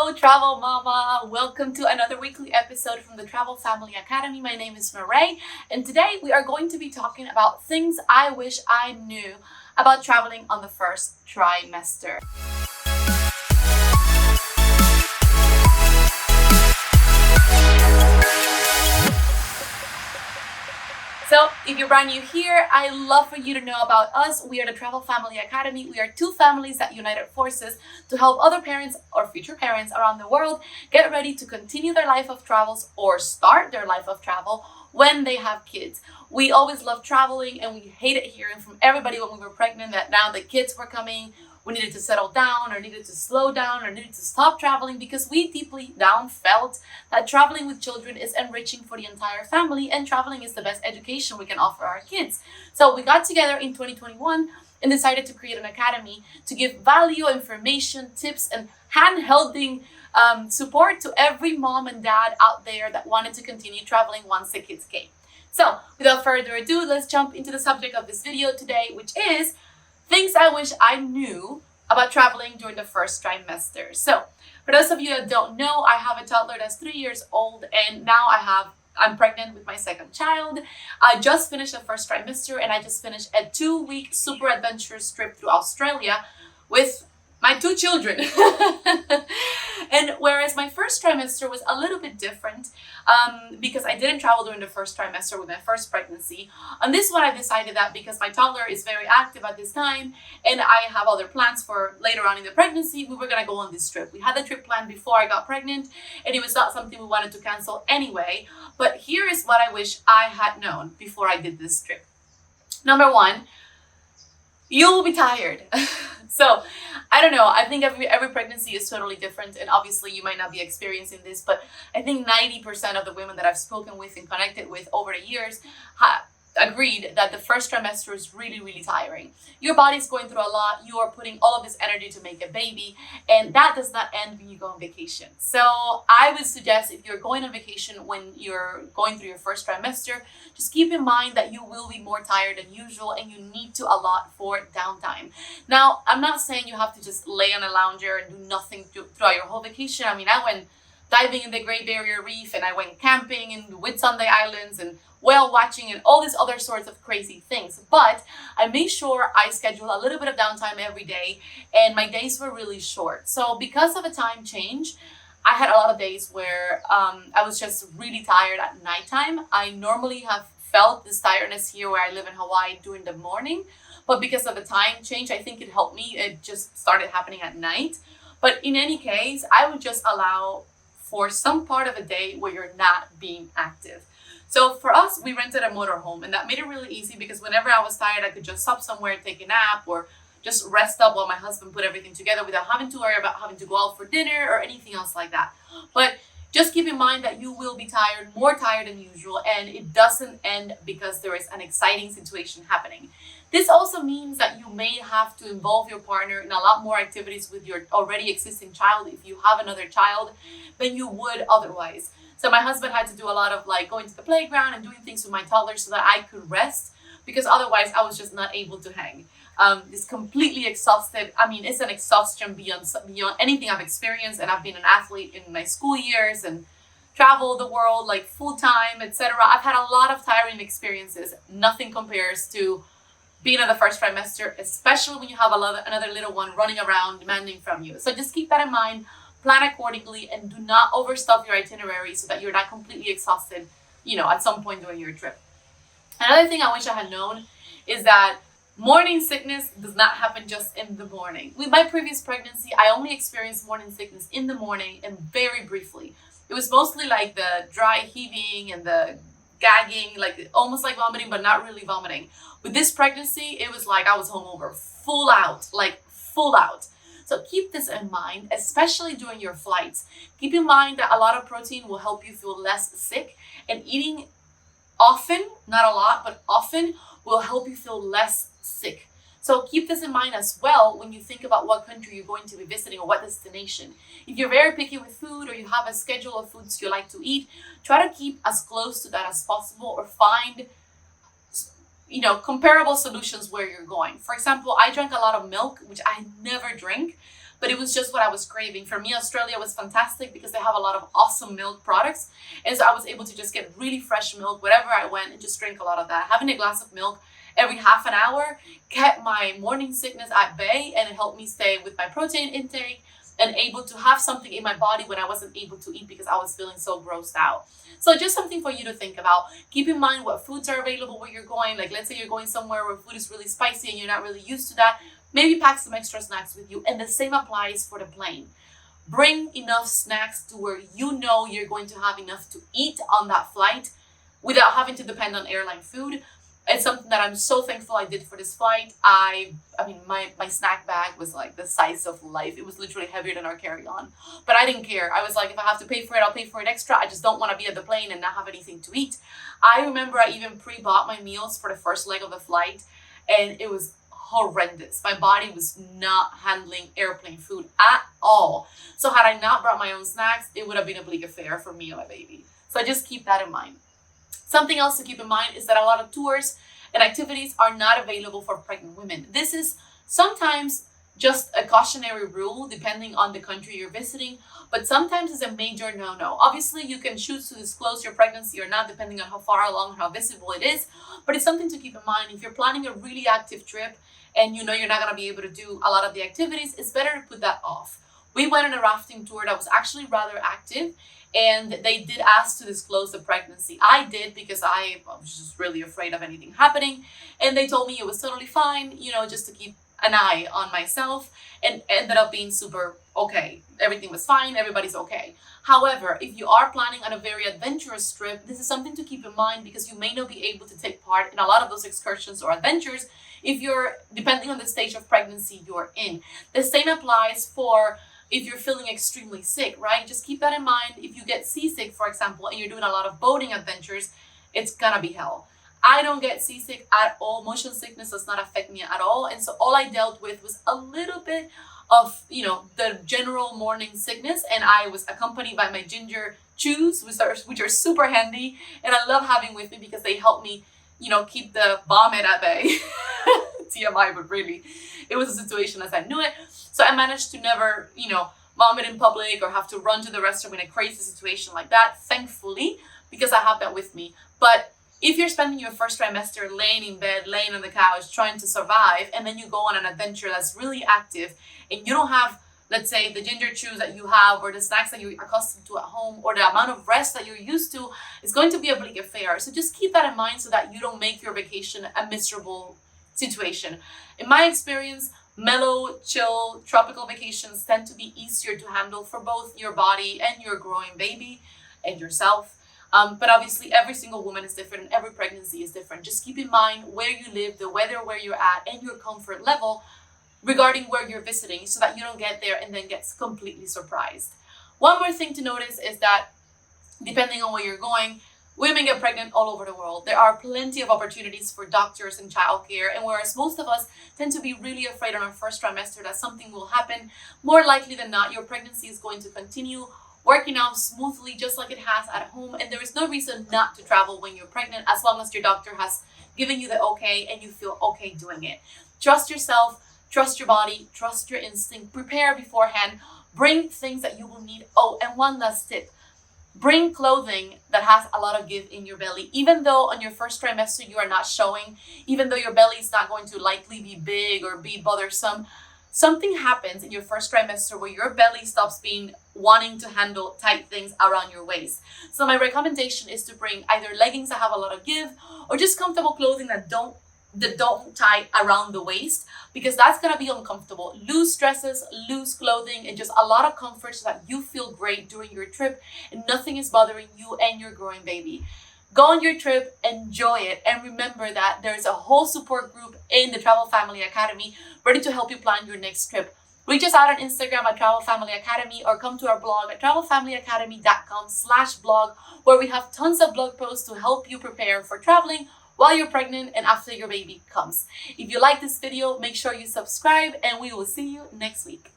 Hello, Travel Mama! Welcome to another weekly episode from the Travel Family Academy. My name is Marae, and today we are going to be talking about things I wish I knew about traveling on the first trimester. So, if you're brand new here, I love for you to know about us. We are the Travel Family Academy. We are two families that united forces to help other parents or future parents around the world get ready to continue their life of travels or start their life of travel when they have kids. We always loved traveling, and we hated hearing from everybody when we were pregnant that now the kids were coming, we needed to settle down or needed to slow down or needed to stop traveling, because we deeply down felt that traveling with children is enriching for the entire family and traveling is the best education we can offer our kids. So we got together in 2021 and decided to create an academy to give value, information, tips, and hand-holding support to every mom and dad out there that wanted to continue traveling once the kids came. So without further ado, let's jump into the subject of this video today, which is things I wish I knew about traveling during the first trimester. So, for those of you that don't know, I have a toddler that's 3 years old, and now I'm pregnant with my second child. I just finished the first trimester, and I just finished a 2-week super adventurous trip through Australia with my 2 children. And whereas my first trimester was a little bit different because I didn't travel during the first trimester with my first pregnancy. On this one, I decided that because my toddler is very active at this time and I have other plans for later on in the pregnancy, we were going to go on this trip. We had the trip planned before I got pregnant, and it was not something we wanted to cancel anyway. But here is what I wish I had known before I did this trip. Number one, you will be tired. So, I don't know, I think every pregnancy is totally different, and obviously you might not be experiencing this, but I think 90% of the women that I've spoken with and connected with over the years agreed that the first trimester is really, really tiring. Your body's going through a lot, you are putting all of this energy to make a baby, and that does not end when you go on vacation. So I would suggest, if you're going on vacation when you're going through your first trimester, just keep in mind that you will be more tired than usual and you need to allot for downtime. Now, I'm not saying you have to just lay on a lounger and do nothing throughout your whole vacation. I mean, I went diving in the Great Barrier Reef, and I went camping in the Whitsunday Islands and whale watching and all these other sorts of crazy things. But I made sure I scheduled a little bit of downtime every day, and my days were really short. So because of a time change, I had a lot of days where I was just really tired at nighttime. I normally have felt this tiredness here where I live in Hawaii during the morning, but because of the time change, I think it helped me. It just started happening at night. But in any case, I would just allow for some part of a day where you're not being active. So for us, we rented a motorhome, and that made it really easy because whenever I was tired, I could just stop somewhere, take a nap, or just rest up while my husband put everything together without having to worry about having to go out for dinner or anything else like that. But just keep in mind that you will be tired, more tired than usual, and it doesn't end because there is an exciting situation happening. This also means that you may have to involve your partner in a lot more activities with your already existing child if you have another child than you would otherwise. So my husband had to do a lot of going to the playground and doing things with my toddler so that I could rest, because otherwise I was just not able to hang. It's completely exhausted. I mean, it's an exhaustion beyond anything I've experienced, and I've been an athlete in my school years and traveled the world full time, etc. I've had a lot of tiring experiences. Nothing compares to being in the first trimester, especially when you have another little one running around demanding from you. So just keep that in mind, plan accordingly, and do not overstuff your itinerary so that you're not completely exhausted, at some point during your trip. Another thing I wish I had known is that morning sickness does not happen just in the morning. With my previous pregnancy, I only experienced morning sickness in the morning and very briefly. It was mostly like the dry heaving and the gagging, almost like vomiting, but not really vomiting. With this pregnancy, it was like I was hungover, full out. So keep this in mind, especially during your flights. Keep in mind that a lot of protein will help you feel less sick, and eating often, not a lot, but often, will help you feel less sick. So keep this in mind as well when you think about what country you're going to be visiting or what destination. If you're very picky with food or you have a schedule of foods you like to eat, try to keep as close to that as possible, or find comparable solutions where you're going. For example, I drank a lot of milk, which I never drink, but it was just what I was craving. For me, Australia was fantastic because they have a lot of awesome milk products. And so I was able to just get really fresh milk wherever I went and just drink a lot of that. Having a glass of milk every half an hour kept my morning sickness at bay, and it helped me stay with my protein intake and able to have something in my body when I wasn't able to eat because I was feeling so grossed out. So just something for you to think about. Keep in mind what foods are available where you're going. Like, let's say you're going somewhere where food is really spicy and you're not really used to that. Maybe pack some extra snacks with you. And the same applies for the plane. Bring enough snacks to where you know you're going to have enough to eat on that flight without having to depend on airline food. It's something that I'm so thankful I did for this flight. I mean, my snack bag was like the size of life. It was literally heavier than our carry-on. But I didn't care. I was like, if I have to pay for it, I'll pay for it extra. I just don't want to be at the plane and not have anything to eat. I remember I even pre-bought my meals for the first leg of the flight, and it was horrendous. My body was not handling airplane food at all. So had I not brought my own snacks, it would have been a bleak affair for me and my baby. So just keep that in mind. Something else to keep in mind is that a lot of tours and activities are not available for pregnant women. This is sometimes just a cautionary rule depending on the country you're visiting, but sometimes it's a major no-no. Obviously, you can choose to disclose your pregnancy or not depending on how far along and how visible it is, but it's something to keep in mind. If you're planning a really active trip and you know you're not going to be able to do a lot of the activities, it's better to put that off. We went on a rafting tour that was actually rather active, and they did ask to disclose the pregnancy. I did because I was just really afraid of anything happening, and they told me it was totally fine, you know, just to keep an eye on myself, and ended up being super okay. Everything was fine, everybody's okay. However, if you are planning on a very adventurous trip, this is something to keep in mind because you may not be able to take part in a lot of those excursions or adventures if you're, depending on the stage of pregnancy you're in. The same applies for if you're feeling extremely sick, right? Just keep that in mind. If you get seasick, for example, and you're doing a lot of boating adventures, it's gonna be hell. I don't get seasick at all. Motion sickness does not affect me at all. And so all I dealt with was a little bit of, you know, the general morning sickness. And I was accompanied by my ginger chews, which are super handy. And I love having with me because they help me, you know, keep the vomit at bay. TMI, but really, it was a situation as I knew it. So I managed to never, you know, vomit in public or have to run to the restroom in a crazy situation like that, thankfully, because I have that with me. But if you're spending your first trimester laying in bed, laying on the couch, trying to survive, and then you go on an adventure that's really active, and you don't have, let's say, the ginger chews that you have, or the snacks that you're accustomed to at home, or the amount of rest that you're used to, it's going to be a bleak affair. So just keep that in mind so that you don't make your vacation a miserable situation. In my experience, mellow, chill, tropical vacations tend to be easier to handle for both your body and your growing baby and yourself. But obviously every single woman is different and every pregnancy is different. Just keep in mind where you live, the weather where you're at, and your comfort level regarding where you're visiting so that you don't get there and then get completely surprised. One more thing to notice is that depending on where you're going, women get pregnant all over the world. There are plenty of opportunities for doctors and childcare, and whereas most of us tend to be really afraid on our first trimester that something will happen, more likely than not, your pregnancy is going to continue working out smoothly just like it has at home, and there is no reason not to travel when you're pregnant as long as your doctor has given you the okay and you feel okay doing it. Trust yourself, trust your body, trust your instinct, prepare beforehand, bring things that you will need. Oh, and one last tip. Bring clothing that has a lot of give in your belly. Even though on your first trimester you are not showing, even though your belly is not going to likely be big or be bothersome, something happens in your first trimester where your belly stops being wanting to handle tight things around your waist. So my recommendation is to bring either leggings that have a lot of give or just comfortable clothing that don't tie around the waist, because that's gonna be uncomfortable. Loose dresses, loose clothing, and just a lot of comfort so that you feel great during your trip and nothing is bothering you and your growing baby. Go on your trip, enjoy it, and remember that there's a whole support group in the Travel Family Academy ready to help you plan your next trip. Reach us out on Instagram at Travel Family Academy or come to our blog at travelfamilyacademy.com/blog, where we have tons of blog posts to help you prepare for traveling while you're pregnant and after your baby comes. If you like this video, make sure you subscribe, and we will see you next week.